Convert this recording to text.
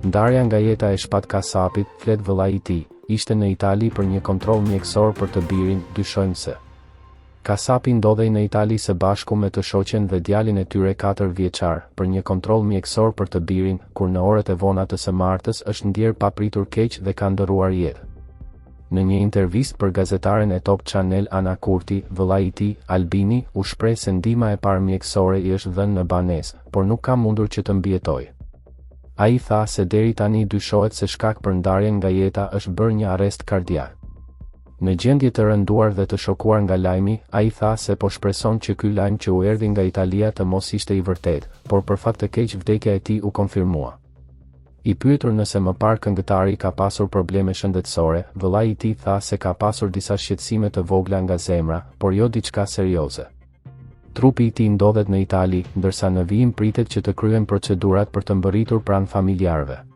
Ndarja nga jeta e shpat kasapit, flet vëllai i tij, ishte në Itali për një kontroll mjekësor për të birin, dyshojmë se kasapi ndodhej në Itali së bashku me të shoqen dhe djalin e tyre 4 vjeçar, për një kontroll mjekësor për të birin, kur në orët e vona të së martës është ndjer papritur keq dhe ka ndëruar jetë. Në një intervistë për gazetaren e Top Channel Ana Kurti, vëllai i tij, Albini, u shpreh se ndihma e parë mjekësore i është dhënë në banesë, por nuk ka mundur që të mbijetojë. Ai tha se deri tani dyshohet se shkak për ndarjen nga jeta është bërë një arrest kardiak. Në gjendje të rënduar dhe të shokuar nga lajmi, ai tha se po shpreson që ky lajm që u erdhi nga Italia të mos ishte i vërtetë, por për fat të keq vdekja e tij u konfirmua. I pyetur nëse më parë këngëtari ka pasur probleme shëndetësore, vëllai i tij tha se ka pasur disa shqetësime të vogla nga zemra, por jo diçka serioze. Trupi i tij ndodhet në Itali, ndërsa në vijim pritet që të kryhen procedurat për të mbërritur pranë familjarëve.